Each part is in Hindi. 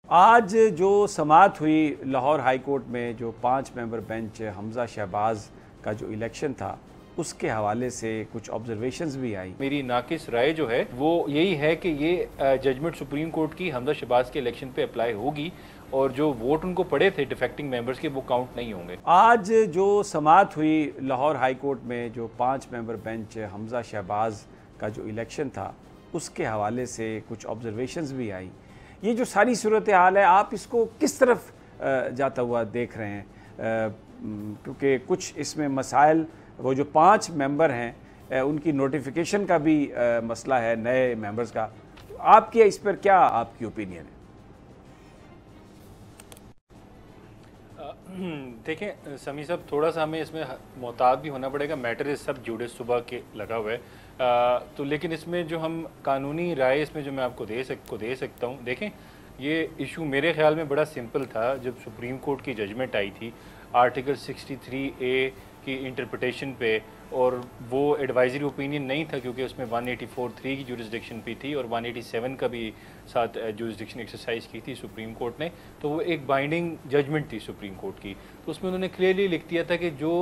आज जो समाअत हुई लाहौर हाई कोर्ट में, जो 5 मेंबर बेंच हमजा शहबाज का जो इलेक्शन था, उसके हवाले से कुछ ऑब्जर्वेशंस भी आई। मेरी नाकिस राय जो है वो यही है कि ये जजमेंट सुप्रीम कोर्ट की हमजा शहबाज के इलेक्शन पे अप्लाई होगी और जो वोट उनको पड़े थे डिफेक्टिंग मेंबर्स के वो काउंट नहीं होंगे। आज जो समाअत हुई लाहौर हाई कोर्ट में, जो 5 मेंबर बेंच हमजा शहबाज का जो इलेक्शन था, उसके हवाले से कुछ ऑब्जर्वेशंस भी आई। ये जो सारी सूरत हाल है, आप इसको किस तरफ जाता हुआ देख रहे हैं? क्योंकि कुछ इसमें मसाइल, वो जो 5 मेंबर हैं उनकी नोटिफिकेशन का भी मसला है, नए मेंबर्स का। आपकी इस पर क्या आपकी ओपिनियन है? देखें समी साहब, थोड़ा सा हमें इसमें मोहतात भी होना पड़ेगा। मैटर इस सब जुड़े सुबह के लगा हुआ है, तो लेकिन इसमें जो हम कानूनी राय इसमें जो मैं आपको दे सकता हूँ, देखें ये इशू मेरे ख्याल में बड़ा सिंपल था। जब सुप्रीम कोर्ट की जजमेंट आई थी आर्टिकल 63A की इंटरप्रिटेशन पे, और वो एडवाइजरी ओपिनियन नहीं था क्योंकि उसमें 184(3) की जुरिसडिक्शन भी थी और 187 का भी साथ जुरिसडिक्शन एक्सरसाइज की थी सुप्रीम कोर्ट ने, तो वो एक बाइंडिंग जजमेंट थी सुप्रीम कोर्ट की। तो उसमें उन्होंने क्लियरली लिख दिया था कि जो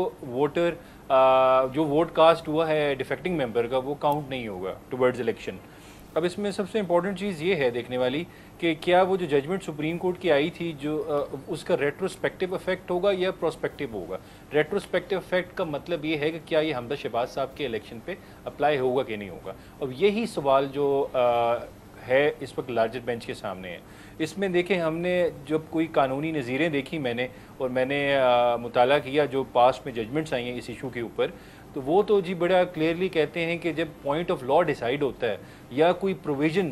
वोट कास्ट हुआ है डिफेक्टिंग मेंबर का, वो काउंट नहीं होगा टुवर्ड्स इलेक्शन। अब इसमें सबसे इंपॉर्टेंट चीज़ ये है देखने वाली कि क्या वो जो जजमेंट सुप्रीम कोर्ट की आई थी, जो उसका रेट्रोस्पेक्टिव इफेक्ट होगा या प्रोस्पेक्टिव होगा। रेट्रोस्पेक्टिव इफेक्ट का मतलब ये है कि क्या ये हमजा शहबाज साहब के इलेक्शन पे अप्लाई होगा कि नहीं होगा। अब यही सवाल जो है इस वक्त लार्जर बेंच के सामने है। इसमें देखें, हमने जब कोई कानूनी नज़ीरें देखी मैंने मुताला किया जो पास्ट में जजमेंट्स आई हैं इस इशू के ऊपर, तो वो तो जी बड़ा क्लियरली कहते हैं कि जब पॉइंट ऑफ लॉ डिसाइड होता है या कोई प्रोविज़न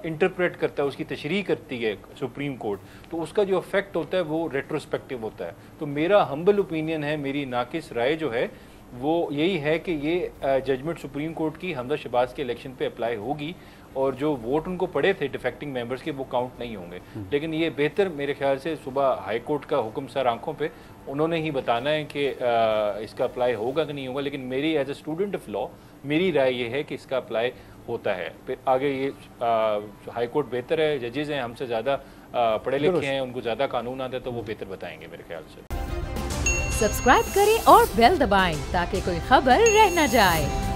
इंटरप्रेट करता है, उसकी तशरीह करती है सुप्रीम कोर्ट, तो उसका जो इफेक्ट होता है वो रेट्रोस्पेक्टिव होता है। तो मेरा हम्बल ओपिनियन है, मेरी नाकिस राय जो है वो यही है कि ये जजमेंट सुप्रीम कोर्ट की हमजा शहबाज के इलेक्शन पे अप्लाई होगी और जो वोट उनको पड़े थे डिफेक्टिंग मेंबर्स के, वो काउंट नहीं होंगे। लेकिन ये बेहतर मेरे ख्याल से सुबह हाई कोर्ट का हुक्म सर आंखों पे, उन्होंने ही बताना है कि इसका अप्लाई होगा कि नहीं होगा। लेकिन मेरी as a student of law मेरी राय ये है कि इसका अप्लाई होता है। फिर आगे ये हाई कोर्ट बेहतर है, जजेज़ हैं हमसे ज़्यादा पढ़े लिखे हैं, उनको ज़्यादा कानून आता है, तो वो बेहतर बताएंगे मेरे ख्याल से। सब्सक्राइब करें और बेल दबाएं ताकि कोई खबर रह न जाए।